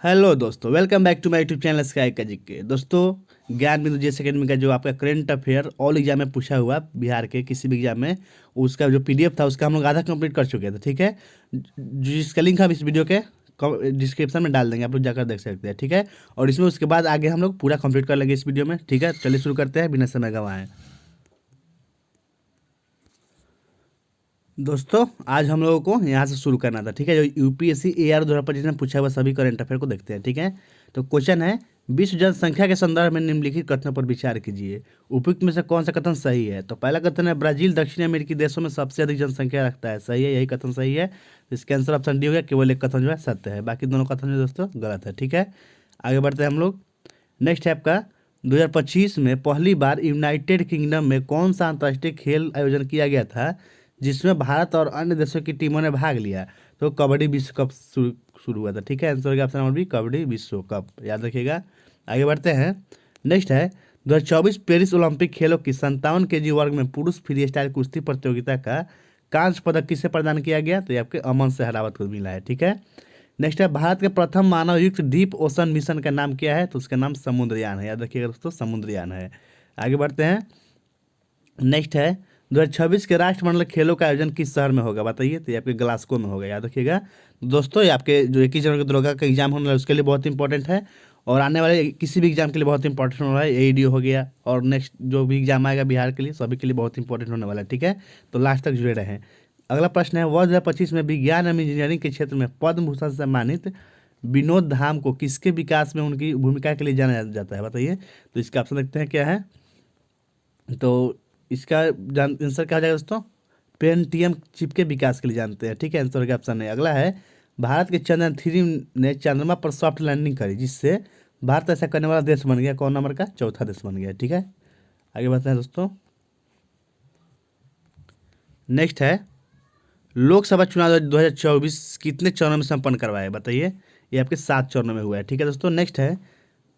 Hello दोस्तों, welcome back to my YouTube channel sky का GK. दोस्तों, ज्ञान बिंदु जेएस एकेडमी का जो आपका करंट अफेयर ऑल एग्जाम में पूछा हुआ बिहार के किसी भी एग्जाम में, उसका जो पीडीएफ था उसका हम लोग आधा कंप्लीट कर चुके थे। ठीक है, जिसका लिंक हम इस वीडियो के डिस्क्रिप्शन में डाल देंगे, आप लोग जाकर देख सकते हैं। ठीक है, और इसमें उसके बाद आगे हम लोग पूरा कंप्लीट कर लेंगे इस वीडियो में। ठीक है, चलिए शुरू करते हैं बिना समय गंवाए। दोस्तों, आज हम लोगों को यहाँ से शुरू करना था। ठीक है, जो यूपीएससी एआर 2025 में पूछा हुआ सभी करंट अफेयर को देखते हैं। ठीक है, तो क्वेश्चन है, विश्व जनसंख्या के संदर्भ में निम्नलिखित कथनों पर विचार कीजिए। उपयुक्त में से कौन सा कथन सही है? तो पहला कथन है, ब्राजील दक्षिण अमेरिकी देशों में सबसे अधिक जनसंख्या रखता है। सही है, यही कथन सही है। तो इसका आंसर ऑप्शन डी हो गया। केवल एक कथन जो है सत्य है, बाकी दोनों कथन जो दोस्तों गलत है। ठीक है, आगे बढ़ते हैं हम लोग। नेक्स्ट है आपका, 2025 में पहली बार यूनाइटेड किंगडम में कौन सा अंतर्राष्ट्रीय खेल आयोजन किया गया था जिसमें भारत और अन्य देशों की टीमों ने भाग लिया? तो कबड्डी विश्व कप शुरू शुरू हुआ था। ठीक है, आंसर हो गया ऑप्शन नंबर बी, कबड्डी विश्व कप, याद रखिएगा। आगे बढ़ते हैं। नेक्स्ट है, 2024 पेरिस ओलंपिक खेलों की 57 kg वर्ग में पुरुष फ्री स्टाइल कुश्ती प्रतियोगिता का कांस्य पदक किसे प्रदान किया गया? तो ये आपके अमन सहरावत को मिला है। ठीक है, नेक्स्ट है, भारत के प्रथम मानव युक्त डीप ओशन मिशन का नाम क्या है? तो उसका नाम समुद्रयान है, याद रखिएगा दोस्तों, समुद्रयान है। आगे बढ़ते हैं। नेक्स्ट है, 2026 के राष्ट्रमंडल खेलों का आयोजन किस शहर में होगा? बताइए। तो ये आपके ग्लासगो में होगा, याद रखिएगा दोस्तों। ये आपके जो 21 जनवरी को दरोगा का एग्जाम होने वाला है उसके लिए बहुत इंपॉर्टेंट है, और आने वाले किसी भी एग्जाम के लिए बहुत इंपॉर्टेंट होने वाला है। एईडी हो गया, और नेक्स्ट जो भी एग्जाम आएगा बिहार के लिए, सभी के लिए बहुत इंपॉर्टेंट होने वाला है। ठीक है, तो लास्ट तक जुड़े रहें। अगला प्रश्न है, वर्ष 2025 में विज्ञान एवं इंजीनियरिंग के क्षेत्र में पद्म भूषण से सम्मानित विनोद धाम को किसके विकास में उनकी भूमिका के लिए जाना जाता है? बताइए। तो इसका ऑप्शन देखते हैं क्या है। तो इसका आंसर क्या हो जाएगा दोस्तों? पेंटियम चिप के विकास के लिए जानते हैं। ठीक है, आंसर का ऑप्शन है। अगला है, भारत के चंद्रयान 3 ने चंद्रमा पर सॉफ्ट लैंडिंग करी जिससे भारत ऐसा करने वाला देश बन गया। कौन नंबर का? चौथा देश बन गया। ठीक है, आगे बढ़ते हैं दोस्तों। नेक्स्ट है, लोकसभा चुनाव 2024 कितने चरणों में संपन्न करवाए? बताइए। ये आपके 7 चरणों में हुआ है। ठीक है दोस्तों। नेक्स्ट है,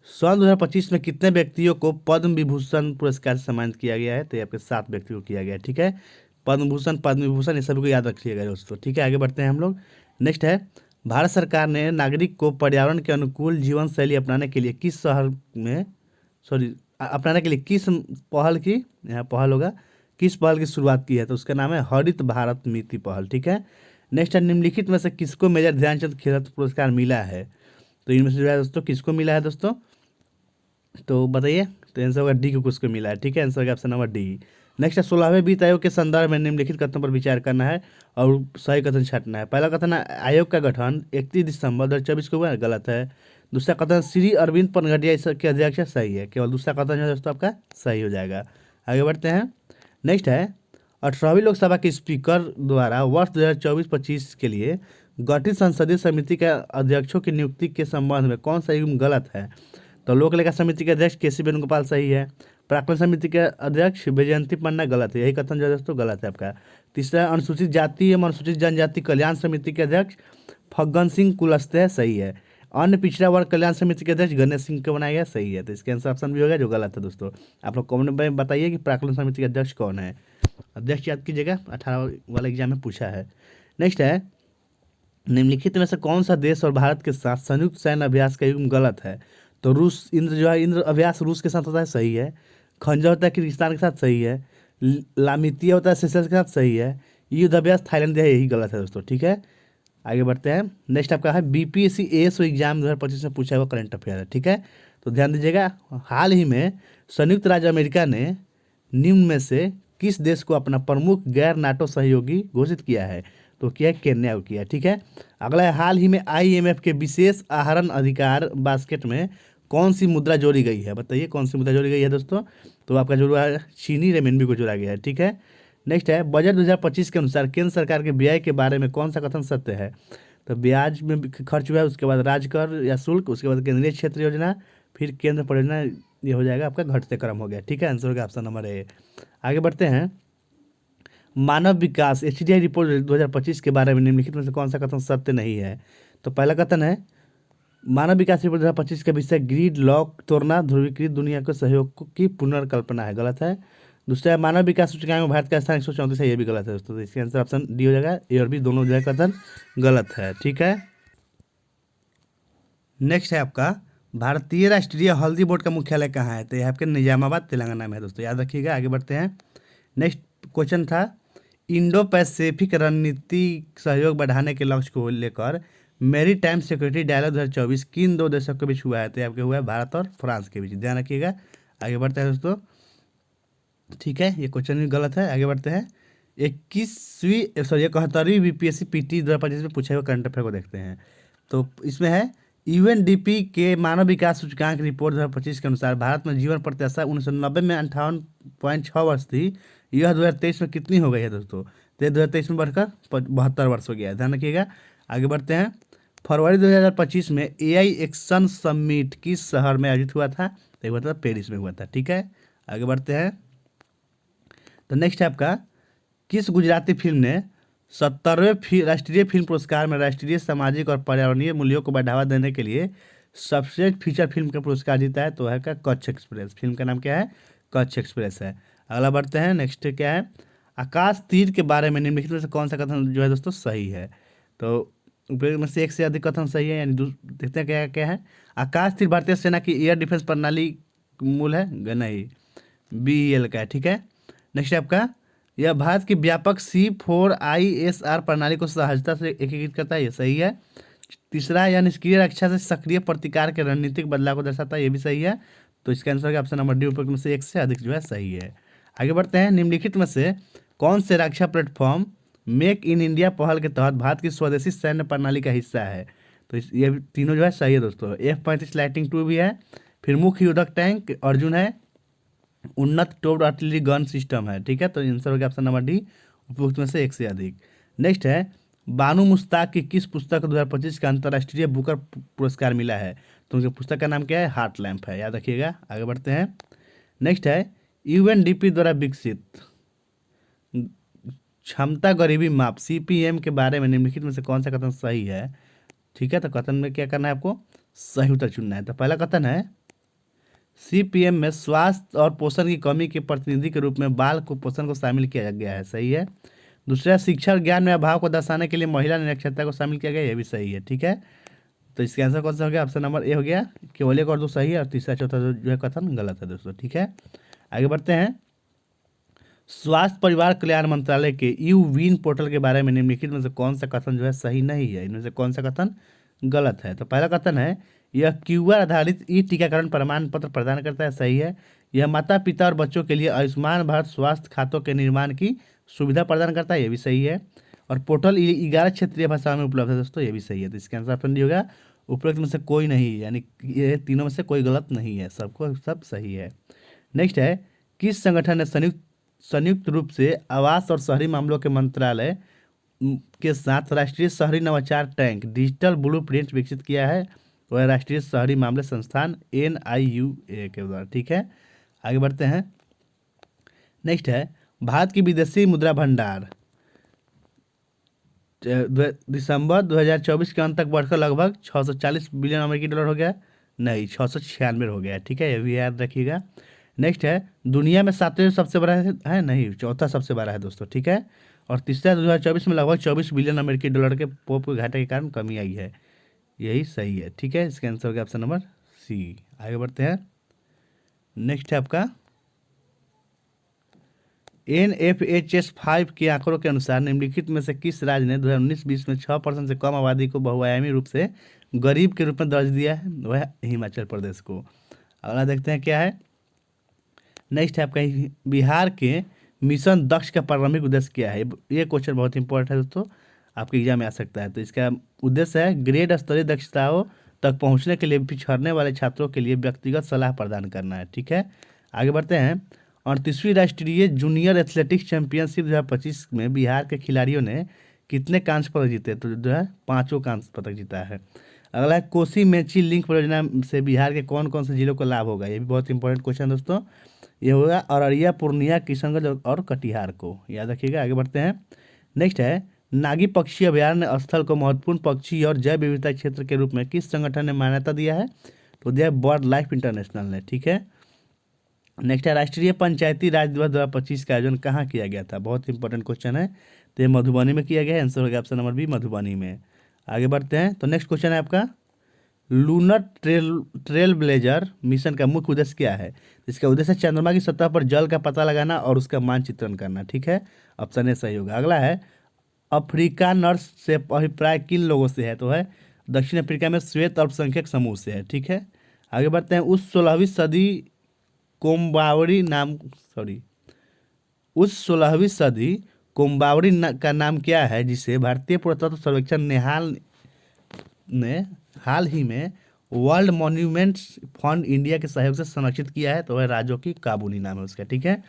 सन 2025 में कितने व्यक्तियों को पद्म विभूषण पुरस्कार से सम्मानित किया गया है? तो ये आपके 7 व्यक्तियों को किया गया है। ठीक है, पद्म भूषण, पद्म विभूषण, ये सभी को याद रखिएगा दोस्तों। ठीक है, आगे बढ़ते हैं हम लोग। नेक्स्ट है, भारत सरकार ने नागरिक को पर्यावरण के अनुकूल जीवन शैली अपनाने के लिए किस शहर में, सॉरी, अपनाने के लिए किस पहल की, यहाँ पहल होगा, किस पहल की शुरुआत की है? तो उसका नाम है हरित भारत नीति पहल। ठीक है, नेक्स्ट है, निम्नलिखित में से किसको मेजर ध्यानचंद खेल रत्न पुरस्कार मिला है? तो इनमें से जो है दोस्तों किसको मिला है दोस्तों? तो बताइए। तो आंसर होगा डी को किसको मिला है। ठीक है, आंसर का ऑप्शन नंबर डी। नेक्स्ट है, 16वें वित्त आयोग के संदर्भ में निम्नलिखित कथनों पर विचार करना है और सही कथन छांटना है। पहला कथन है, आयोग का गठन 31 दिसंबर 2024 को हुआ है, गलत है। दूसरा कथन, श्री अरविंद पनघटिया के अध्यक्ष है, सही है। केवल दूसरा कथन जो है दोस्तों आपका सही हो जाएगा। आगे बढ़ते हैं। नेक्स्ट है, 18वीं लोकसभा के स्पीकर द्वारा वर्ष 2024-25 के लिए गठित संसदीय समिति के अध्यक्षों की नियुक्ति के संबंध में कौन सा युग्म गलत है? तो लोक लेखा समिति के अध्यक्ष केसी वेणुगोपाल सही है। प्राक्कलन समिति के अध्यक्ष वैजयंती पन्ना गलत है, यही कथन जो है दोस्तों गलत है आपका। तीसरा, अनुसूचित जाति एवं अनुसूचित जनजाति कल्याण समिति के अध्यक्ष फग्गन सिंह कुलस्ते है, सही है। अन्य पिछड़ा वर्ग कल्याण समिति के अध्यक्ष गणेश सिंह को बनाया गया, सही है। तो इसका आंसर ऑप्शन भी होगा जो गलत है दोस्तों। आप लोग कमेंट में बताइए कि प्राक्कलन समिति के अध्यक्ष कौन है। अध्यक्ष याद कीजिएगा, 18 वाले एग्जाम में पूछा है। नेक्स्ट है, निम्नलिखित में से कौन सा देश और भारत के साथ संयुक्त सैन्य अभ्यास का युग्म गलत है? तो रूस, इंद्र जो है, इंद्र अभ्यास रूस के साथ होता है, सही है। खंजर होता है किर्गिस्तान के साथ, सही है। लामितिया होता है सेशल्स के साथ, सही है। युद्ध अभ्यास थाईलैंड है, यही गलत है दोस्तों। ठीक है, आगे बढ़ते हैं। नेक्स्ट आपका है, बीपीएससी एएसओ एग्जाम 2025 में पूछा हुआ करंट अफेयर है। ठीक है, तो ध्यान दीजिएगा। हाल ही में संयुक्त राज्य अमेरिका ने निम्न में से किस देश को अपना प्रमुख गैर नाटो सहयोगी घोषित किया है? तो किया है, केन्या को किया है। ठीक है, अगला है, हाल ही में आईएमएफ के विशेष आहरण अधिकार बास्केट में कौन सी मुद्रा जोड़ी गई है? बताइए कौन सी मुद्रा जोड़ी गई है दोस्तों? तो आपका जोड़ा है चीनी रेमिनबी को जोड़ा गया है। ठीक है, नेक्स्ट है, बजट 2025 के अनुसार केंद्र सरकार के व्यय के बारे में कौन सा कथन सत्य है? तो ब्याज में खर्च हुआ है, उसके बाद राजकर या शुल्क, उसके बाद केंद्रीय क्षेत्र योजना, फिर केंद्र परियोजना, ये हो जाएगा आपका घटते क्रम हो गया। ठीक है, आंसर का ऑप्शन नंबर ए। आगे बढ़ते हैं। मानव विकास एचडीआई रिपोर्ट 2025 के बारे में निम्नलिखित में से कौन सा कथन सत्य नहीं है? तो पहला कथन है, मानव विकास रिपोर्ट 2025 का विषय ग्रिड लॉक तोड़ना ध्रुवीकृत दुनिया के सहयोग की पुनर्कल्पना है, गलत है। दूसरा है, मानव विकास सूचकांक में भारत का स्थान 134 है, ये भी गलत है दोस्तों। तो इसका आंसर ऑप्शन डी हो जाएगा। ए और बी दोनों जो है कथन गलत है। ठीक है, नेक्स्ट है आपका भारतीय राष्ट्रीय हल्दी बोर्ड का मुख्यालय कहाँ है? तो ये आपके निजामाबाद तेलंगाना में है दोस्तों, याद रखिएगा। आगे बढ़ते हैं। नेक्स्ट क्वेश्चन था इंडो पैसिफिक रणनीतिक सहयोग बढ़ाने के लक्ष्य को लेकर मेरी टाइम सिक्योरिटी डायलॉग 2024 किन दो देशों के बीच हुआ है? तो ये आपके हुआ है भारत और फ्रांस के बीच, ध्यान रखिएगा। आगे बढ़ते हैं दोस्तों। ठीक है, ये क्वेश्चन भी गलत है। आगे बढ़ते हैं। 71वीं बीपीएससी पीटी 2025 में पूछे हुए करंट अफेयर को देखते हैं। तो इसमें है यूएनडीपी के मानव विकास सूचकांक रिपोर्ट 2025 के अनुसार भारत में जीवन प्रत्याशा 1990 में 58.6 वर्ष थी। यह 2023 में कितनी हो गई है दोस्तों? तो 2023 में बढ़कर 72 वर्ष हो गया है, ध्यान रखिएगा। आगे बढ़ते हैं। फरवरी 2025 में एआई एक्शन समिट किस शहर में आयोजित हुआ था? तो ये हुआ था पेरिस में हुआ था। ठीक है, आगे बढ़ते हैं। तो नेक्स्ट है आपका किस गुजराती फिल्म ने 70वें राष्ट्रीय फिल्म पुरस्कार में राष्ट्रीय सामाजिक और पर्यावरणीय मूल्यों को बढ़ावा देने के लिए सबसे फीचर फिल्म का पुरस्कार जीता है? तो है का कच्छ एक्सप्रेस। फिल्म का नाम क्या है? कच्छ एक्सप्रेस है। अगला बढ़ते हैं। नेक्स्ट क्या है? आकाश तीर के बारे में निम्नलिखित में से कौन सा कथन जो है दोस्तों सही है? तो उपयोग में से एक से अधिक कथन सही है, यानी देखते हैं क्या क्या है। आकाश तीर भारतीय सेना की एयर डिफेंस प्रणाली मूल है? नहीं, BEL का है। ठीक है, नेक्स्ट आपका यह भारत की व्यापक C4ISR प्रणाली को सहजता से एकीकृत करता है, ये सही है। तीसरा, यह निष्क्रिय रक्षा से सक्रिय प्रतिकार के रणनीतिक बदलाव को दर्शाता है, ये भी सही है। तो इसका आंसर ऑप्शन नंबर डी उपरोक्त में से एक से अधिक जो है सही है। आगे बढ़ते हैं। निम्नलिखित में से कौन से रक्षा प्लेटफॉर्म मेक इन इंडिया पहल के तहत भारत की स्वदेशी सैन्य प्रणाली का हिस्सा है? तो ये तीनों जो है सही है दोस्तों। F-35 लाइटिंग 2 भी है, फिर मुख्य युद्धक टैंक अर्जुन है, उन्नत टोप्ड आर्टिलरी गन सिस्टम है। ठीक है, तो आंसर हो गया ऑप्शन नंबर डी उपयुक्त में से एक से अधिक। नेक्स्ट है बानू मुश्ताक की किस पुस्तक 2025 का अंतर्राष्ट्रीय बुकर पुरस्कार मिला है? तो उनके पुस्तक का नाम क्या है? हार्ट लैम्प है, याद रखिएगा। आगे बढ़ते हैं। नेक्स्ट है यूएनडीपी द्वारा विकसित क्षमता गरीबी माप CPM के बारे में निम्नलिखित में से कौन सा कथन सही है? ठीक है, तो कथन में क्या करना है आपको? सही उत्तर चुनना है। तो पहला कथन है CPM में स्वास्थ्य और पोषण की कमी के प्रतिनिधि के रूप में बाल कुपोषण को शामिल किया गया है, सही है। दूसरा, शिक्षा और ज्ञान में अभाव को दर्शाने के लिए महिला निरक्षरता को शामिल किया गया, ये भी सही है। ठीक है, तो इसका आंसर कौन सा हो गया? ऑप्शन नंबर ए हो गया। केवल एक और दो सही है और तीसरा चौथा जो है कथन गलत है दोस्तों। ठीक है, आगे बढ़ते हैं। स्वास्थ्य परिवार कल्याण मंत्रालय के यूवीन पोर्टल के बारे में निम्नलिखित में से कौन सा कथन जो है सही नहीं है? इनमें से कौन सा कथन गलत है? तो पहला कथन है यह QR आधारित टीकाकरण प्रमाण पत्र प्रदान करता है, सही है। यह माता पिता और बच्चों के लिए आयुष्मान भारत स्वास्थ्य खातों के निर्माण की सुविधा प्रदान करता है, ये भी सही है। और पोर्टल 11 क्षेत्रीय भाषाओं में उपलब्ध है दोस्तों, ये भी सही है। तो इसका आंसर ऑप्शन डी होगा उपरोक्त में से कोई नहीं, यानी ये तीनों में से कोई गलत नहीं है, सबको सब सही है। नेक्स्ट है किस संगठन ने संयुक्त रूप से आवास और शहरी मामलों के मंत्रालय के साथ राष्ट्रीय शहरी नवाचार टैंक डिजिटल ब्लूप्रिंट विकसित किया है? वह राष्ट्रीय शहरी मामले संस्थान NIUA के द्वारा। ठीक है, आगे बढ़ते हैं। नेक्स्ट है भारत की विदेशी मुद्रा भंडार दिसंबर 2024 के अंत तक बढ़कर लगभग 640 बिलियन अमेरिकी डॉलर हो गया, नहीं 696 हो गया। ठीक है, ये भी याद रखिएगा। नेक्स्ट है दुनिया में 7वें सबसे बड़ा है, नहीं चौथा सबसे बड़ा है दोस्तों। ठीक है, और तीसरा 2024 में लगभग 24 बिलियन अमेरिकी डॉलर के पोप के घाटे के कारण कमी आई है, यही सही है। ठीक है, इसका आंसर होगा ऑप्शन नंबर सी। आगे बढ़ते हैं। नेक्स्ट है आपका NFHS 5 के आंकड़ों के अनुसार निम्नलिखित में से किस राज्य ने 2019-20 में 6% से कम आबादी को बहुआयामी रूप से गरीब के रूप में दर्ज दिया है? वह हिमाचल प्रदेश को। अगला देखते हैं क्या है। नेक्स्ट है आपका बिहार के मिशन दक्ष का प्रारंभिक उद्देश्य क्या है? ये क्वेश्चन बहुत इंपॉर्टेंट है दोस्तों, आपके एग्जाम में आ सकता है। तो इसका उद्देश्य है ग्रेड स्तरीय दक्षताओं तक पहुंचने के लिए पिछड़ने वाले छात्रों के लिए व्यक्तिगत सलाह प्रदान करना है। ठीक है, आगे बढ़ते हैं। 38वीं राष्ट्रीय जूनियर एथलेटिक्स चैंपियनशिप 2025 में बिहार के खिलाड़ियों ने कितने कांस्य पदक जीते? तो जो है 5 कांस्य पदक जीता है। अगला है कोसी मेची लिंक परियोजना से बिहार के कौन कौन से जिलों को लाभ होगा? ये भी बहुत इंपॉर्टेंट क्वेश्चन दोस्तों। ये होगा अररिया, पूर्णिया, किशनगंज और कटिहार को, याद रखिएगा। आगे बढ़ते हैं। नेक्स्ट है नागी पक्षी अभयारण्य स्थल को महत्वपूर्ण पक्षी और जैव विविधता क्षेत्र के रूप में किस संगठन ने मान्यता दिया है? तो दिया बर्ड लाइफ इंटरनेशनल ने। ठीक है, नेक्स्ट है राष्ट्रीय पंचायती राज दिवस 2025 का आयोजन कहाँ किया गया था? बहुत इंपॉर्टेंट क्वेश्चन है। तो ये मधुबनी में किया गया है, आंसर हो गया ऑप्शन नंबर बी मधुबनी में। आगे बढ़ते हैं। तो नेक्स्ट क्वेश्चन है आपका लूनर ट्रेल ब्लेजर मिशन का मुख्य उद्देश्य क्या है? इसका उद्देश्य चंद्रमा की सतह पर जल का पता लगाना और उसका मानचित्रण करना। ठीक है, ऑप्शन ए सही होगा। अगला है, अफ्रीकानर्स से अभिप्राय किन लोगों से है? तो है दक्षिण अफ्रीका में श्वेत अल्पसंख्यक समूह से है। ठीक है, आगे बढ़ते हैं। उस 16वीं सदी कोम्बावरी नाम सॉरी उस 16वीं सदी कोम्बावरी का नाम क्या है जिसे भारतीय पुरातत्व सर्वेक्षण नेहाल ने हाल ही में वर्ल्ड मॉन्यूमेंट्स फंड इंडिया के सहयोग से संरक्षित किया है? तो वह राजो की काबूली नाम है उसका। ठीक है,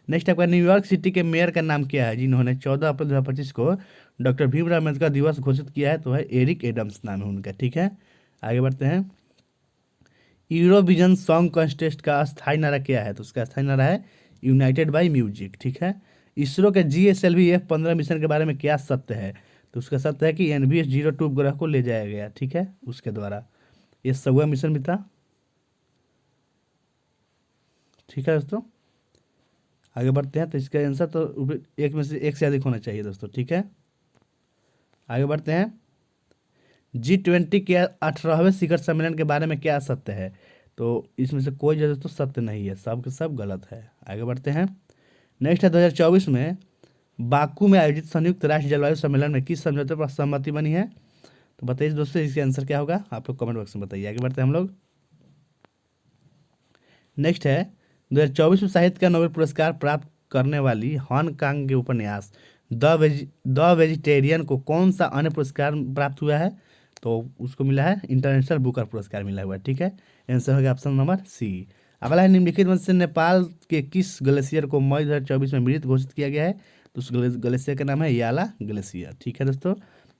नेक्स्ट आपका, न्यूयॉर्क सिटी के मेयर का नाम क्या है जिन्होंने 14 अप्रैल 2025 को डॉक्टर भीमराव अम्बेडकर दिवस घोषित किया है? तो है एरिक एडम्स नाम है उनका। ठीक है, आगे बढ़ते हैं। यूरोविजन सॉन्ग कॉन्टेस्ट का स्थायी नारा क्या है? तो उसका स्थायी नारा है यूनाइटेड बाय म्यूजिक। ठीक है, इसरो के GSLV F-15 मिशन के बारे में क्या सत्य है? तो उसका सत्य है कि NVS-02 उपग्रह को ले जाया गया। ठीक है, उसके द्वारा ये 100वां मिशन भी था। ठीक है दोस्तों, आगे बढ़ते हैं। तो इसका आंसर तो एक में से एक से अधिक होना चाहिए दोस्तों। ठीक है, आगे बढ़ते हैं। G20 के 18वें शिखर सम्मेलन के बारे में क्या सत्य है? तो इसमें से कोई जो दोस्तों सत्य नहीं है, सब के सब गलत है। आगे बढ़ते हैं। नेक्स्ट है, 2024 में बाकू में आयोजित संयुक्त राष्ट्र जलवायु सम्मेलन में किस समझौते पर सहमति बनी है? तो बताइए दोस्तों, इसका आंसर क्या होगा? आप लोग कमेंट बॉक्स में बताइए। आगे बढ़ते हैं हम लोग। नेक्स्ट है, 2024 में साहित्य का नोबेल पुरस्कार प्राप्त करने वाली हांगकांग के उपन्यास द वेजिटेरियन को कौन सा अन्य पुरस्कार प्राप्त हुआ है? तो उसको मिला है इंटरनेशनल बुकर पुरस्कार मिला हुआ है। ठीक है, आंसर होगा ऑप्शन नंबर सी। अगला है, निम्नलिखित में से नेपाल के किस ग्लेशियर को मई 2024 में मृत घोषित किया गया है? तो उस ग्लेशियर का नाम है याला ग्लेशियर। ठीक है दोस्तों,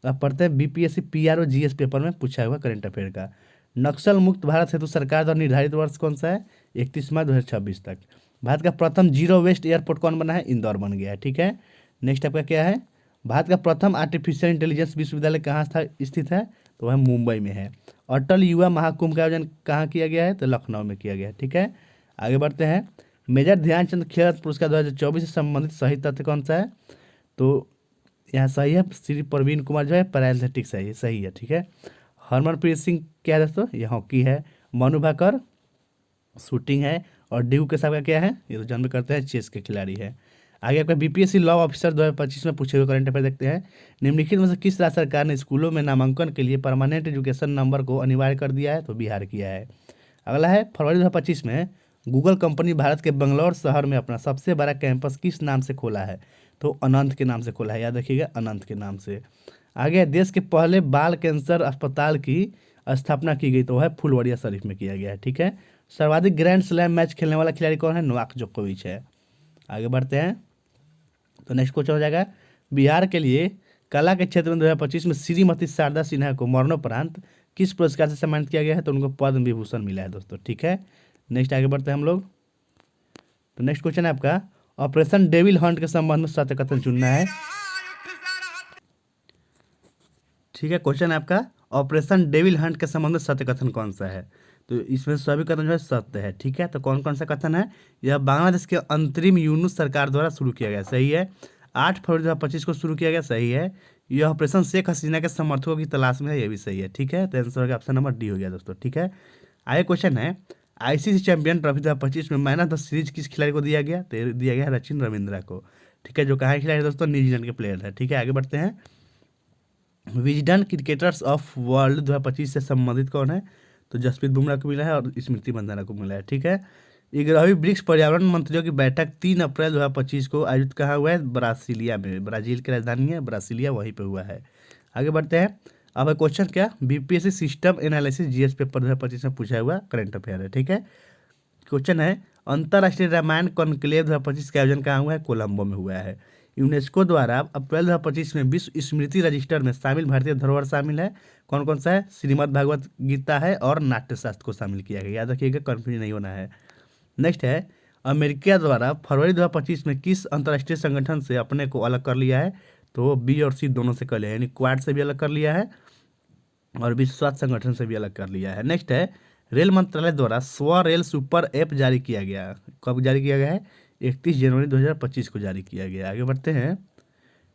अब पढ़ते हैं BPSC PRO GS पेपर में पूछा हुआ करंट अफेयर का। नक्सल मुक्त भारत हेतु सरकार द्वारा निर्धारित वर्ष कौन सा है? 31 मार्च 2026 तक। भारत का प्रथम जीरो वेस्ट एयरपोर्ट कौन बना है? इंदौर बन गया है। ठीक है, नेक्स्ट आपका क्या है? भारत का प्रथम आर्टिफिशियल इंटेलिजेंस विश्वविद्यालय कहाँ स्थित है? तो वह मुंबई में है। अटल युवा महाकुंभ का आयोजन कहाँ किया गया है? तो लखनऊ में किया गया है। ठीक है, आगे बढ़ते हैं। मेजर ध्यानचंद खेल रत्न पुरस्कार 2024 से संबंधित सही तथ्य कौन सा है? तो यहाँ सही है, श्री प्रवीण कुमार जो है पैराएथलेटिक्स है, ये सही है। ठीक है, हरमनप्रीत सिंह क्या है दोस्तों? ये हॉकी है। मनु भाकर शूटिंग है। और ड्यू के साहब का क्या है? ये तो जन्म करते हैं, चेस के खिलाड़ी है। आगे आपका BPSC लॉ ऑफिसर 2025 में पूछे हुए करंट अफेयर देखते हैं। निम्नलिखित में से किस राज्य सरकार ने स्कूलों में नामांकन के लिए परमानेंट एजुकेशन नंबर को अनिवार्य कर दिया है? तो बिहार किया है। अगला है, फरवरी 2025 में गूगल कंपनी भारत के बंगलौर शहर में अपना सबसे बड़ा कैंपस किस नाम से खोला है? तो अनंत के नाम से खोला है, याद रखिएगा, अनंत के नाम से। आगे, देश के पहले बाल कैंसर अस्पताल की स्थापना की गई, तो है फुलवाड़िया शरीफ में किया गया है। ठीक है, सर्वाधिक ग्रैंड स्लैम मैच खेलने वाला खिलाड़ी कौन है? नोवाक जोकोविच है। आगे बढ़ते हैं। तो नेक्स्ट क्वेश्चन हो जाएगा, बिहार के लिए कला के क्षेत्र में 2025 में श्रीमती शारदा सिन्हा को मरणोपरांत किस पुरस्कार से सम्मानित किया गया है? तो उनको पद्म विभूषण मिला है दोस्तों। ठीक है, नेक्स्ट आगे बढ़ते हैं हम लोग। तो नेक्स्ट क्वेश्चन है आपका, ऑपरेशन डेविल हंट के संबंध में सत्य कथन चुनना है। ठीक है, क्वेश्चन है आपका, ऑपरेशन डेविल हंट के संबंध में सत्य कथन कौन सा है? तो इसमें सभी कथन जो है सत्य है। ठीक है, तो कौन कौन सा कथन है? यह बांग्लादेश के अंतरिम यूनुस सरकार द्वारा शुरू किया गया, सही है। 8 फरवरी 2025 को शुरू किया गया, सही है। यह ऑपरेशन शेख हसीना के समर्थकों की तलाश में है, यह भी सही है। ठीक है, तो आंसर होगा ऑप्शन नंबर डी हो गया दोस्तों। ठीक है, आगे क्वेश्चन है, ICC चैंपियन ट्रॉफी 2025 में मैन ऑफ द सीरीज किस खिलाड़ी को दिया गया? तो ये दिया गया है सचिन रविंद्रा को। ठीक है, जो कहाँ के खिलाड़ी है दोस्तों? न्यूजीलैंड के प्लेयर है। ठीक है, आगे बढ़ते हैं। विजडन क्रिकेटर्स ऑफ वर्ल्ड 2025 से संबंधित कौन है? तो जसप्रीत बुमराह को मिला है और स्मृति मंदाना को मिला है। ठीक है, 11वीं ब्रिक्स पर्यावरण मंत्रियों की बैठक 3 अप्रैल 2025 को आयोजित कहाँ हुआ है? ब्रासीलिया में, ब्राजील की राजधानी है ब्रासीलिया, वहीं पे हुआ है। आगे बढ़ते हैं। अब क्वेश्चन क्या, BPSC system analysis GS paper 2025 में पूछा हुआ करंट अफेयर है। ठीक है, क्वेश्चन है, अंतर्राष्ट्रीय रामायण कॉन्क्लेव 2025 का आयोजन कहाँ हुआ है? कोलंबो में हुआ है। यूनेस्को द्वारा अप्रैल 2025 में विश्व स्मृति रजिस्टर में शामिल भारतीय धरोहर शामिल है, कौन कौन सा है? श्रीमद् भागवत गीता है और नाट्यशास्त्र को शामिल किया गया, याद रखिएगा, कन्फ्यूज नहीं होना है। नेक्स्ट है, अमेरिका द्वारा फरवरी 2025 में किस अंतर्राष्ट्रीय संगठन से अपने को अलग कर लिया है? तो B और C दोनों से कर लिया है, यानी क्वाड से भी अलग कर लिया है और विश्व स्वास्थ्य संगठन से भी अलग कर लिया है। नेक्स्ट है, रेल मंत्रालय द्वारा स्व रेल सुपर ऐप जारी किया गया, कब जारी किया गया है? 31 जनवरी 2025 को जारी किया गया। आगे बढ़ते हैं।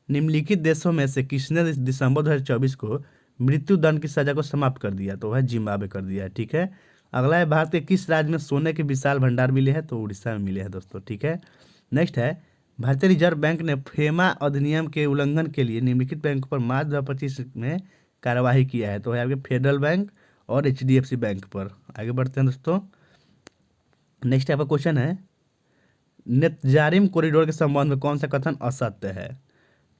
निम्नलिखित देशों में से किसने दिसंबर 2024 को मृत्यु दंड की सजा को समाप्त कर दिया, तो वह जिम्बाब्वे कर दिया है। ठीक है। अगला है, भारत के किस राज्य में सोने के विशाल भंडार मिले हैं, तो उड़ीसा में मिले हैं दोस्तों। ठीक है। नेक्स्ट है, भारतीय रिजर्व बैंक ने फेमा अधिनियम के उल्लंघन के लिए निम्नलिखित बैंकों पर मार्च 2025 में कार्यवाही किया है, तो है आपके फेडरल बैंक और HDFC बैंक पर। आगे बढ़ते हैं दोस्तों। नेक्स्ट आपका क्वेश्चन है, नेत्जारिम कॉरिडोर के संबंध में कौन सा कथन असत्य है,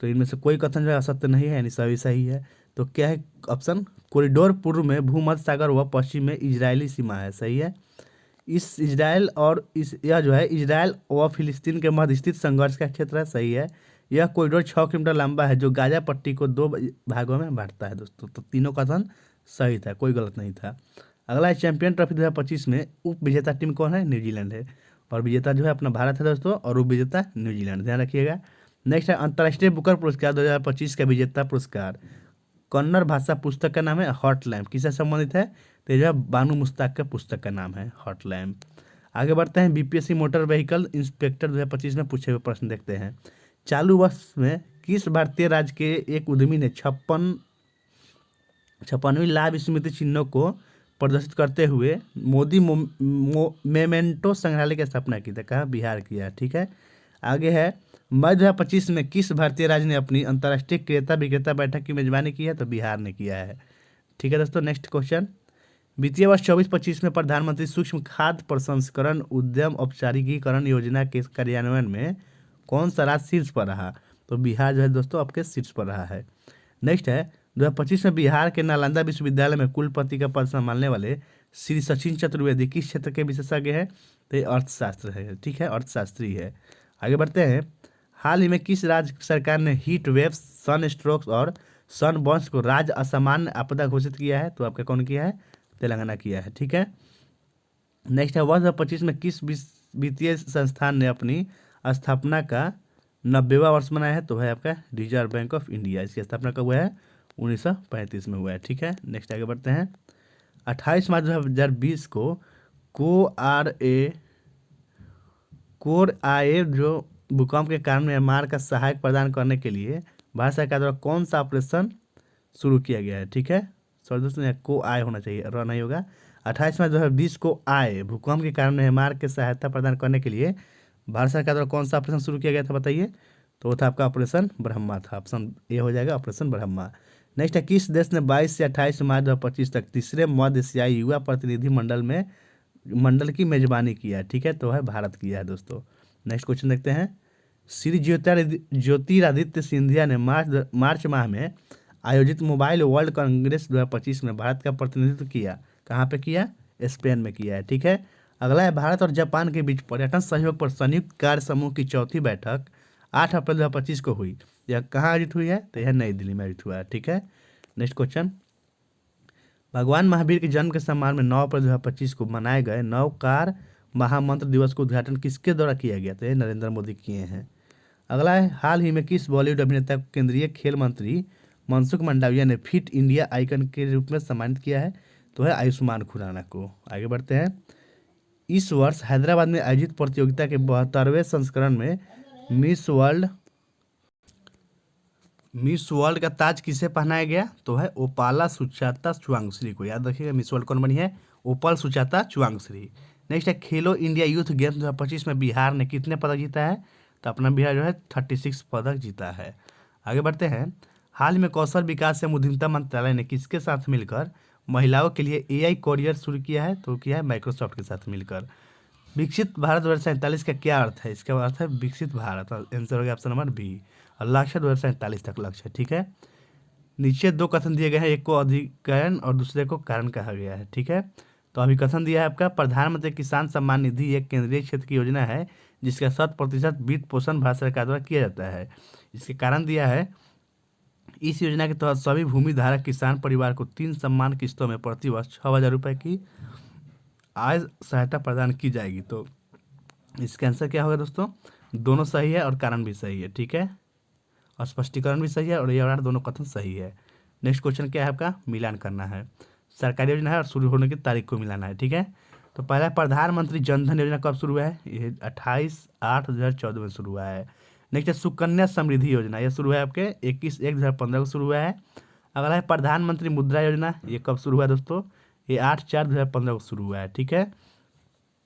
तो इनमें से कोई कथन जो है असत्य नहीं है, यानी सभी सही है। तो क्या है ऑप्शन, कॉरिडोर पूर्व में भूमध्य सागर व पश्चिम में इजरायली सीमा है, सही है। इस इजराइल और इस यह जो है इजराइल व फिलिस्तीन के मध्य स्थित संघर्ष का क्षेत्र है, सही है। यह कॉरिडोर 6 किलोमीटर लंबा है जो गाजा पट्टी को 2 भागों में बांटता है दोस्तों। तो तीनों कथन सही था, कोई गलत नहीं था। अगला है, चैंपियन ट्रॉफी 2025 में उप विजेता टीम कौन है, न्यूजीलैंड है। और विजेता जो है अपना भारत है दोस्तों, और उप विजेता न्यूजीलैंड, ध्यान रखिएगा। नेक्स्ट है, अंतर्राष्ट्रीय बुकर पुरस्कार 2025 का विजेता पुरस्कार कन्नड़ भाषा पुस्तक का नाम है हॉट लैम्प, किससे संबंधित है, तो ये जो है बानू मुश्ताक का पुस्तक का नाम है हॉट लैम्प। आगे बढ़ते हैं, BPSC मोटर व्हीकल इंस्पेक्टर 2025 में पूछे हुए प्रश्न देखते हैं। चालू वर्ष में किस भारतीय राज्य के एक उद्यमी ने 56वीं लाभ स्मृति चिन्हों को प्रदर्शित करते हुए मोदी मेमेंटो संग्रहालय की स्थापना की थी, कहा, बिहार किया। ठीक है। आगे है, मई 2025 में किस भारतीय राज्य ने अपनी अंतर्राष्ट्रीय क्रेता विक्रेता बैठक की मेजबानी की है, तो बिहार ने किया है। ठीक है दोस्तों। नेक्स्ट क्वेश्चन, वित्तीय वर्ष 24-25 में प्रधानमंत्री सूक्ष्म खाद्य प्रसंस्करण उद्यम औपचारिकीकरण योजना के कार्यान्वयन में कौन सा राज्य शीर्ष पर रहा, तो बिहार जो है दोस्तों आपके शीर्ष पर रहा है। नेक्स्ट है, 2025 में बिहार के नालंदा विश्वविद्यालय में कुलपति का पद संभालने वाले श्री सचिन चतुर्वेदी किस क्षेत्र के विशेषज्ञ हैं, तो ये अर्थशास्त्र है। ठीक है, अर्थशास्त्री है। आगे बढ़ते हैं, हाल ही में किस राज्य सरकार ने हीट वेव, सन स्ट्रोक्स और सन बर्न्स को राज्य असामान्य आपदा घोषित किया है, तो आपका कौन किया है, तेलंगाना किया है। ठीक है। नेक्स्ट है, वर्ष 2025 में किस वित्तीय संस्थान ने अपनी स्थापना का 90वां वर्ष मनाया है, तो है आपका रिजर्व बैंक ऑफ इंडिया। इसकी स्थापना कब हुआ है, 1935 में हुआ है। ठीक है। नेक्स्ट आगे बढ़ते हैं, 28 मार्च 2020 को कोर आए जो भूकंप के कारण म्यांमार का सहायक प्रदान करने के लिए भारत सरकार द्वारा कौन सा ऑपरेशन शुरू किया गया है। ठीक है, सॉरी दोस्तों, यहाँ को आए होना चाहिए, र नहीं होगा। 28 मार्च 2020 को आए भूकंप के कारण म्यांमार के सहायता प्रदान करने के लिए भारत सरकार द्वारा कौन सा ऑपरेशन शुरू किया गया था, बताइए, तो वो था आपका ऑपरेशन ब्रह्मा था। ऑप्शन ए हो जाएगा, ऑपरेशन ब्रह्मा। नेक्स्ट है, किस देश ने 22 से 28 मार्च 2025 तक तीसरे मध्य एशियाई युवा प्रतिनिधि मंडल की मेजबानी किया है। ठीक है, तो है भारत किया है दोस्तों। नेक्स्ट क्वेश्चन देखते हैं, श्री ज्योतिरादित्य सिंधिया ने मार्च माह में आयोजित मोबाइल वर्ल्ड कांग्रेस 2025 में भारत का प्रतिनिधित्व किया, कहाँ पे किया, स्पेन में किया है। ठीक है। अगला है, भारत और जापान के बीच पर्यटन सहयोग पर संयुक्त कार्य समूह की चौथी बैठक 8 अप्रैल 2025 को हुई, यह कहाँ आयोजित हुई है, तो यह नई दिल्ली में आयोजित हुआ है। ठीक है। नेक्स्ट क्वेश्चन, भगवान महावीर के जन्म के सम्मान में 9 अप्रैल 2025 को मनाए गए नवकार महामंत्र दिवस का उद्घाटन किसके द्वारा किया गया, तो ये नरेंद्र मोदी किए हैं। अगला है, हाल ही में किस बॉलीवुड अभिनेता को केंद्रीय खेल मंत्री मनसुख मंडाविया ने फिट इंडिया आइकन के रूप में सम्मानित किया है, तो है आयुष्मान खुराना को। आगे बढ़ते हैं, इस वर्ष हैदराबाद में आयोजित प्रतियोगिता के 72वें संस्करण में मिस वर्ल्ड का ताज किसे पहनाया गया, तो है ओपाला सुचाता चुवांगश्री को। याद रखिएगा, मिस वर्ल्ड कौन बनी है, ओपाल सुचाता चुवांगश्री। नेक्स्ट है, खेलो इंडिया यूथ गेम्स 2025 में बिहार ने कितने पदक जीता है, तो अपना बिहार जो है 36 पदक जीता है। आगे बढ़ते हैं, हाल ही में कौशल विकास एवं उद्यमिता मंत्रालय ने किसके साथ मिलकर महिलाओं के लिए AI कॉरियर शुरू किया है, तो किया है माइक्रोसॉफ्ट के साथ मिलकर। विकसित भारत 2047 का क्या अर्थ है, इसका अर्थ है विकसित भारत, आंसर हो गया ऑप्शन नंबर बी, और लक्ष्य 2047 तक लक्ष्य। ठीक है। नीचे 2 कथन दिए गए हैं, एक को अधिकरण और दूसरे को कारण कहा गया है। ठीक है। तो अभी कथन दिया है आपका, प्रधानमंत्री किसान सम्मान निधि एक केंद्रीय क्षेत्र की योजना है जिसका 100% वित्त पोषण भारत सरकार द्वारा किया जाता है। इसके कारण दिया है, इस योजना के तहत सभी भूमिधारक किसान परिवार को 3 सम्मान किस्तों में प्रति वर्ष 6,000 रुपये की आय सहायता प्रदान की जाएगी। तो इसका आंसर क्या होगा दोस्तों, दोनों सही है और कारण भी सही है। ठीक है, और स्पष्टीकरण भी सही है और ये और दोनों कथन सही है। नेक्स्ट क्वेश्चन क्या है आपका, मिलान करना है, सरकारी योजना है और शुरू होने की तारीख को मिलाना है। ठीक है। तो पहला, प्रधानमंत्री जनधन योजना कब शुरू हुआ है, ये 28/8/2014 में शुरू हुआ है। नेक्स्ट है, सुकन्या समृद्धि योजना, यह शुरू है आपके 21/1/2015 को शुरू हुआ है। अगला है प्रधानमंत्री मुद्रा योजना, ये कब शुरू हुआ दोस्तों? ये 8/4/2015 को शुरू हुआ है, ठीक है।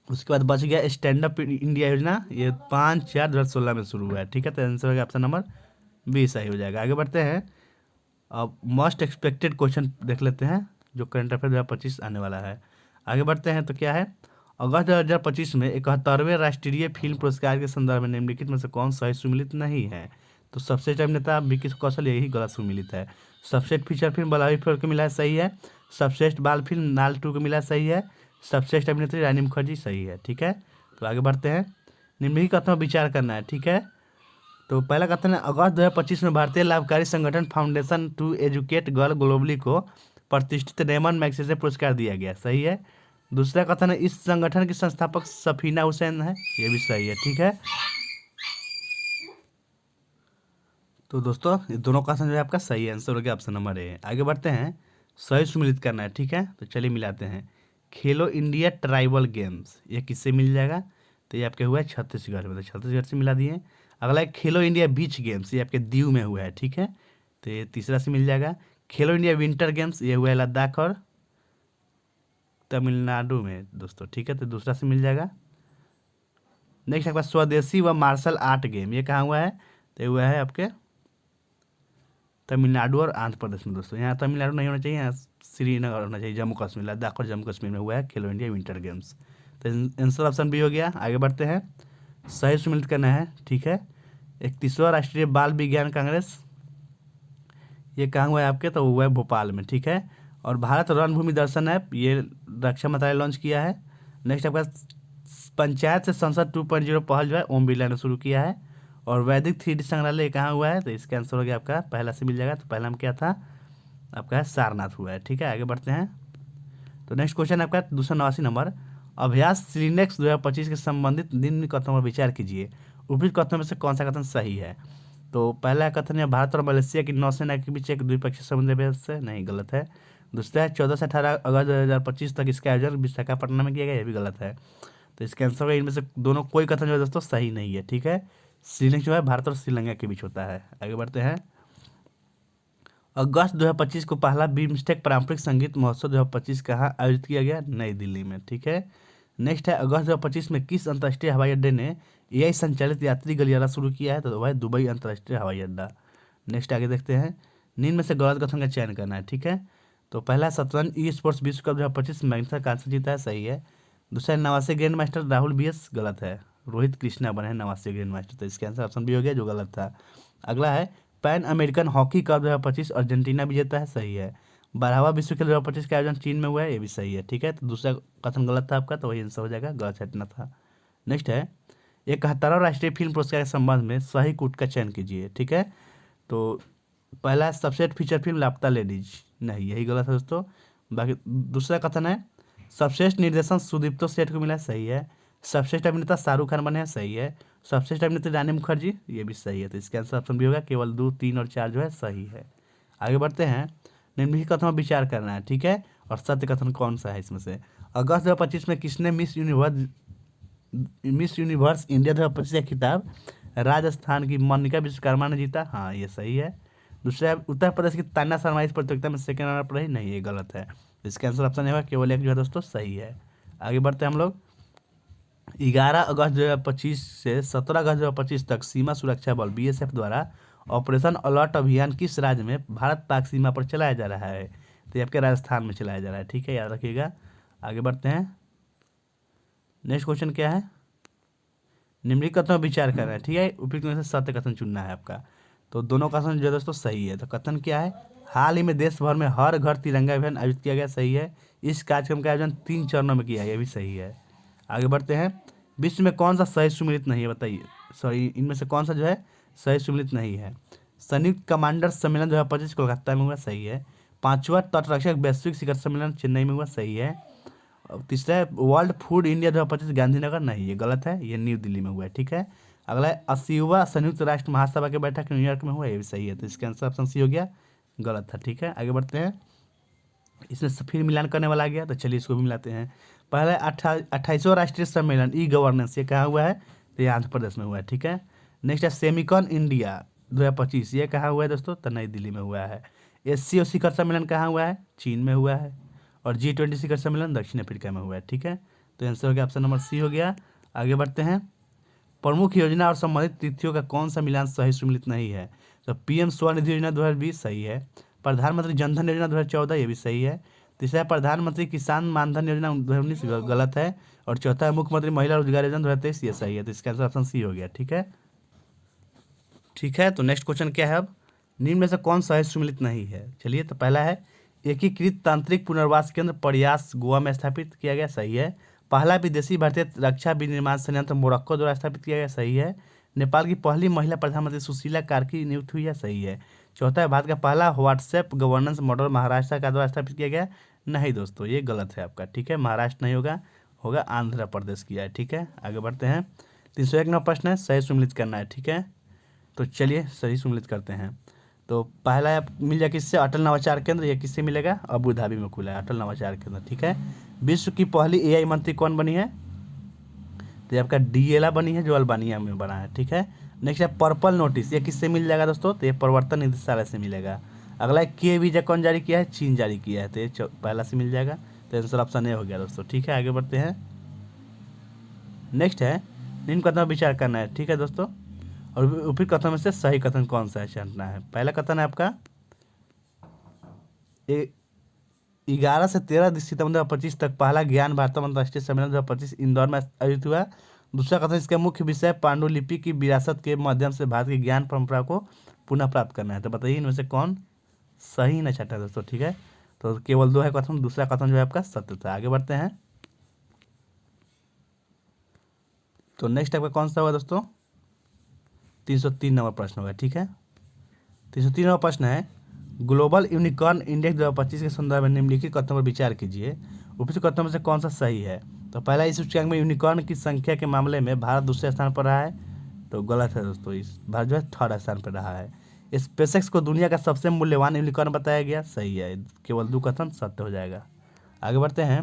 उसके बाद बच गया स्टैंड अप इंडिया योजना, ये 5/4/2016 में शुरू हुआ है, ठीक है। तो आंसर होगा ऑप्शन नंबर बी सही हो जाएगा। आगे बढ़ते हैं। अब मोस्ट एक्सपेक्टेड क्वेश्चन देख लेते हैं जो करंट अफेयर 2025 आने वाला है। आगे बढ़ते हैं तो क्या है, अगस्त 2025 में 71वें राष्ट्रीय फिल्म पुरस्कार के संदर्भ में निम्नलिखित में से कौन सही सुमिलित नहीं है? तो सबसे अभिनेता विक्की कौशल, यही गलत सुमिलित है। सबसे फीचर फिल्म बलावी फिल्म को मिला है, सही है। सबसे बाल फिल्म नाल 2 को मिला है, सही है। सबसे अभिनेत्री रानी मुखर्जी, सही है, ठीक है। तो आगे बढ़ते हैं। निम्नलिखित कथनों पर विचार करना है, ठीक है। तो पहला कथन है, अगस्त 2025 में भारतीय लाभकारी संगठन foundation to educate girl globally को प्रतिष्ठित रेमन मैग्सेसे पुरस्कार दिया गया, सही है। दूसरा कथन है, इस संगठन की संस्थापक सफीना हुसैन है, ये भी सही है, ठीक है। तो दोस्तों ये दोनों कथन जो है आपका सही आंसर हो गया, ऑप्शन नंबर ए। आगे बढ़ते हैं, सही सुमिलित करना है, ठीक है। तो चलिए मिलाते हैं। खेलो इंडिया ट्राइबल गेम्स, ये किससे मिल जाएगा? तो ये आपके हुआ है छत्तीसगढ़ में, तो छत्तीसगढ़ से मिला दिए। अगला है खेलो इंडिया बीच गेम्स, ये आपके दीव में हुआ है, ठीक है। तो ये तीसरा से मिल जाएगा। खेलो इंडिया विंटर गेम्स, ये हुआ है लद्दाख और तमिलनाडु में दोस्तों, ठीक है। तो दूसरा से मिल जाएगा। नेक्स्ट आपका स्वदेशी व मार्शल आर्ट गेम, ये कहाँ हुआ है? तो ये हुआ है आपके तमिलनाडु और आंध्र प्रदेश में दोस्तों। यहाँ तमिलनाडु नहीं होना चाहिए, यहाँ श्रीनगर होना चाहिए, जम्मू कश्मीर, लद्दाख और जम्मू कश्मीर में हुआ है खेलो इंडिया विंटर गेम्स। तो आंसर ऑप्शन बी हो गया। आगे बढ़ते हैं, सही सुमिलित करना है, ठीक है। 31वां राष्ट्रीय बाल विज्ञान कांग्रेस, ये कहाँ हुआ है आपके? तो हुआ है भोपाल में, ठीक है। और भारत रणभूमि दर्शन ऐप, ये रक्षा मंत्रालय लॉन्च किया है। नेक्स्ट आपका पंचायत से संसद 2.0 पहल जो है ओम बिरला ने शुरू किया है। और वैदिक 3D संग्रहालय कहाँ हुआ है? तो इसका आंसर हो गया आपका पहला से मिल जाएगा। तो पहला में क्या था आपका? है सारनाथ हुआ है, ठीक है। आगे बढ़ते हैं। तो नेक्स्ट क्वेश्चन आपका 289 नंबर, अभ्यास श्रीनेक्स 2025 के संबंधित निम्न कथनों पर विचार कीजिए। उपयुक्त कथनों में से कौन सा कथन सही है? तो पहला कथन है, भारत और मलेशिया की नौसेना के बीच एक द्विपक्षीय समुद्री अभ्यास है, नहीं, गलत है। दूसरा है, 14 से 18 अगस्त 2025 तक इसका आयोजन विशाखापट्टनम में किया गया, ये भी गलत है। तो इसका आंसर होगा इनमें से दोनों कोई कथन जो है दोस्तों सही नहीं है, ठीक है। श्रीलंका जो है भारत और श्रीलंका के बीच होता है। आगे बढ़ते हैं। अगस्त 2025 को पहला बिम्स्टेक पारंपरिक संगीत महोत्सव 2025 कहाँ आयोजित किया गया? नई दिल्ली में, ठीक है। नेक्स्ट है, अगस्त 2025 में किस अंतर्राष्ट्रीय हवाई अड्डे ने एआई संचालित यात्री गलियारा शुरू किया है? तो वह है दुबई अंतर्राष्ट्रीय हवाई अड्डा। नेक्स्ट आगे देखते हैं। निम्न में से गलत कथन का चयन करना है, ठीक है। तो पहला, शतरंज ई स्पोर्ट्स विश्व कप 2025 मैग्नस कार्लसन जीता है, सही है। दूसरा, नवासी ग्रैंड मास्टर राहुल बीएस, गलत है। रोहित कृष्णा बने हैं नवासी ग्रैंड मास्टर, तो इसका आंसर ऑप्शन बी हो गया जो गलत था। अगला है, pan American hockey cup 2025 Argentina विजेता है, सही है। 12वां विश्व खेल 2025 का आयोजन चीन में हुआ है, ये भी सही है, ठीक है। तो दूसरा कथन गलत था आपका, तो वही आंसर हो जाएगा, गलत हटना था। नेक्स्ट है, 71वां राष्ट्रीय फिल्म पुरस्कार के संबंध में सही कूट का चयन कीजिए, ठीक है। तो पहला सबसेट फीचर फिल्म लापता लेडीज, नहीं, यही गलत है दोस्तों। बाकी दूसरा कथन है, सर्वश्रेष्ठ निर्देशन सुदीप्तो सेठ को मिला है, सही है। सर्वश्रेष्ठ अभिनेता शाहरुख खान बने हैं, सही है। सर्वश्रेष्ठ अभिनेत्री रानी मुखर्जी, ये भी सही है। तो इसका आंसर ऑप्शन भी होगा, केवल 2, 3 और 4 जो है सही है। आगे बढ़ते हैं। निम्नलिखित कथनों पर विचार करना है, ठीक है। और सत्य कथन कौन सा है इसमें से? अगस्त 2025 में किसने मिस यूनिवर्स इंडिया 2025 का खिताब राजस्थान की मोनिका विश्वकर्मा ने जीता, हाँ ये सही है। दूसरा, उत्तर प्रदेश की तान्या शर्मा इस प्रतियोगिता में सेकंड रनर पर रही, नहीं, ये गलत है। इसका आंसर ऑप्शन होगा केवल एक जो है दोस्तों सही है। आगे बढ़ते हैं हम लोग। 11 अगस्त 2025 से 17 अगस्त 2025 तक सीमा सुरक्षा बल बीएसएफ द्वारा ऑपरेशन अलर्ट अभियान किस राज्य में भारत पाक सीमा पर चलाया जा रहा है? तो ये आपके राजस्थान में चलाया जा रहा है, ठीक है, याद रखिएगा। आगे बढ़ते हैं। नेक्स्ट क्वेश्चन क्या है? निम्नलिखित कथनों पर विचार करना है, ठीक है। उपयुक्त में से सत्य कथन चुनना है आपका। तो दोनों कथन जो है दोस्तों सही है। तो कथन क्या है? हाल ही में देश भर में हर घर तिरंगा अभियान आयोजित किया गया, सही है। इस कार्यक्रम का आयोजन 3 चरणों में किया गया, ये भी सही है। आगे बढ़ते हैं। विश्व में कौन सा सही सुमिलित नहीं है, बताइए। सॉरी, इनमें से कौन सा जो है सही सुमिलित नहीं है? संयुक्त कमांडर सम्मेलन 2025 कोलकाता में हुआ, सही है। 5वां तटरक्षक वैश्विक शिखर सम्मेलन चेन्नई में हुआ, सही है। और तीसरा है, वर्ल्ड फूड इंडिया 2025 गांधीनगर, नहीं, ये गलत है, ये न्यू दिल्ली में हुआ है, ठीक है। अगला है, 80वां संयुक्त राष्ट्र महासभा की बैठक न्यूयॉर्क में हुआ, ये भी सही है। तो इसका आंसर ऑप्शन सी हो गया, गलत था, ठीक है। आगे बढ़ते हैं। इसमें से फिर मिलान करने वाला आ गया, तो चलिए इसको भी मिलाते हैं। पहला 28वां राष्ट्रीय सम्मेलन ई गवर्नेंस, ये कहाँ हुआ है? तो ये आंध्र प्रदेश में हुआ है, ठीक है। नेक्स्ट है सेमिकॉन इंडिया 2025, ये कहाँ हुआ है दोस्तों? तो नई दिल्ली में हुआ है। SCO शिखर सम्मेलन कहाँ हुआ है? चीन में हुआ है। और G20 शिखर सम्मेलन दक्षिण अफ्रीका में हुआ है। ठीक है, तो आंसर हो गया ऑप्शन नंबर सी हो गया। आगे बढ़ते हैं। प्रमुख योजना और संबंधित तिथियों का कौन सा मिलान सही सुमिलित नहीं है? तो PM स्वनिधि योजना 2020 सही है। प्रधानमंत्री जनधन योजना 2014 ये भी सही है। तीसरा प्रधानमंत्री किसान मानधन योजना 2019 गलत है। और चौथा है मुख्यमंत्री महिला रोजगार योजना 2023 ये सही है। तो इसका आंसर ऑप्शन सी हो गया। ठीक है, तो नेक्स्ट क्वेश्चन क्या है अब? निम्न में से कौन सही सुमिलित नहीं है? चलिए, तो पहला है एकीकृत तांत्रिक पुनर्वास केंद्र प्रयास गोवा में स्थापित किया गया, सही है। पहला विदेशी भारतीय रक्षा विनिर्माण संयंत्र मोरक्को द्वारा स्थापित किया गया, सही है। नेपाल की पहली महिला प्रधानमंत्री सुशीला कार्की नियुक्त हुई है, सही है। चौथा है भारत का पहला व्हाट्सएप गवर्नेंस मॉडल महाराष्ट्र का द्वारा स्थापित किया गया, नहीं दोस्तों ये गलत है आपका। ठीक है, महाराष्ट्र नहीं होगा, होगा आंध्र प्रदेश किया है। ठीक है, आगे बढ़ते हैं। 301 नंबर प्रश्न है, सही सुमिलित करना है। ठीक है, तो चलिए सही सुमिलित करते हैं। तो पहला मिल जाए किससे? अटल नवाचार केंद्र। ये किससे मिलेगा? अबू धाबी में खुला है अटल नवाचार केंद्र। ठीक है, विश्व की पहली AI मंत्री कौन बनी है? तो ये आपका DLA बनी है, जो अल्बानिया में बना है। ठीक है, नेक्स्ट है पर्पल नोटिस, ये किससे मिल जाएगा दोस्तों? तो ये प्रवर्तन निदेशालय से मिलेगा। अगला है K वीजा कौन जारी किया है? चीन जारी किया है, तो ये पहला से मिल जाएगा। तो आंसर ऑप्शन ए हो गया दोस्तों। ठीक है, आगे बढ़ते हैं। नेक्स्ट है निम्न कथन पर विचार करना है। ठीक है दोस्तों, और उपयुक्त कथन में से सही कथन कौन सा है चुनना है। पहला कथन है आपका 11 से 13 सितंबर 2025 तक पहला ज्ञान भारत अंतर्राष्ट्रीय सम्मेलन 2025 इंदौर में आयोजित हुआ। दूसरा कथन इसका मुख्य विषय पांडुलिपि की विरासत के माध्यम से भारत की ज्ञान परंपरा को पुनः प्राप्त करना है। तो बताइए इनमें से कौन सही न छठा दोस्तों। ठीक है, तो केवल 2 है कथन, दूसरा कथन जो है आपका सत्य था। आगे बढ़ते हैं। तो नेक्स्ट आपका कौन सा हुआ दोस्तों? 303 नंबर प्रश्न होगा। ठीक है, 303 नंबर प्रश्न है ग्लोबल यूनिकॉर्न इंडेक्स 2025 के संदर्भ में निम्नलिखित कथनों पर विचार कीजिए। उपयुक्त कथनों में से कौन सा सही है? तो पहला, इस सूचकांक में यूनिकॉर्न की संख्या के मामले में भारत दूसरे स्थान पर रहा है, तो गलत है दोस्तों। इस भारत जो है 3rd स्थान पर रहा है। स्पेसएक्स को दुनिया का सबसे मूल्यवान यूनिकॉर्न बताया गया, सही है। केवल 2 कथन सत्य हो जाएगा। आगे बढ़ते हैं।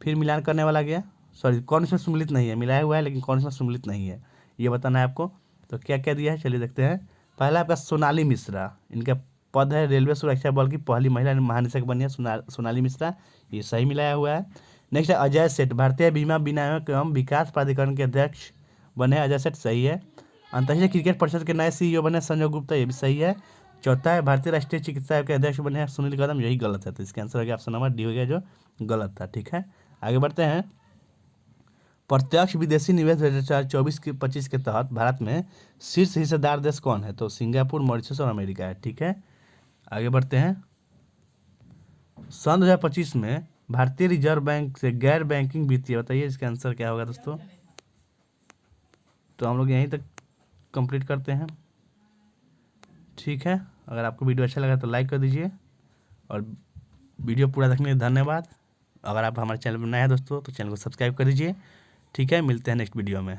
फिर मिलान करने वाला गया, सॉरी कौन इसमें सम्मिलित नहीं है, मिलाया हुआ है लेकिन कौन इसमें सम्मिलित नहीं है ये बताना है आपको। तो क्या क्या दिया है चलिए देखते हैं। पहला आपका सोनाली मिश्रा, इनका पद है रेलवे सुरक्षा बल की पहली महिला महानिदेशक बनी है सोनाली मिश्रा, ये सही मिलाया हुआ है। नेक्स्ट है अजय सेठ, भारतीय बीमा विनियामक एवं विकास प्राधिकरण के अध्यक्ष बने अजय सेठ, सही है। अंतर्राष्ट्रीय क्रिकेट परिषद के नए CEO बने संजय गुप्ता, ये भी सही है। चौथा है भारतीय राष्ट्रीय चिकित्सा आयोग के अध्यक्ष बने हैं सुनील कदम, यही गलत है। तो इसका आंसर हो गया ऑप्शन नंबर डी हो गया, जो गलत था। ठीक है, आगे बढ़ते हैं। प्रत्यक्ष विदेशी निवेश 2024 के 25 के तहत भारत में शीर्ष हिस्सेदार देश कौन है? तो सिंगापुर, मॉरिशस और अमेरिका है। ठीक है, आगे बढ़ते हैं। सन 2025 में भारतीय रिजर्व बैंक से गैर बैंकिंग वित्तीय, बताइए इसका आंसर क्या होगा दोस्तों। तो हम लोग यहीं तक कंप्लीट करते हैं। ठीक है, अगर आपको वीडियो अच्छा लगा तो लाइक कर दीजिए और वीडियो पूरा देखने के लिए धन्यवाद। अगर आप हमारे चैनल पर नए हैं दोस्तों तो चैनल को सब्सक्राइब कर दीजिए। ठीक है, मिलते हैं नेक्स्ट वीडियो में।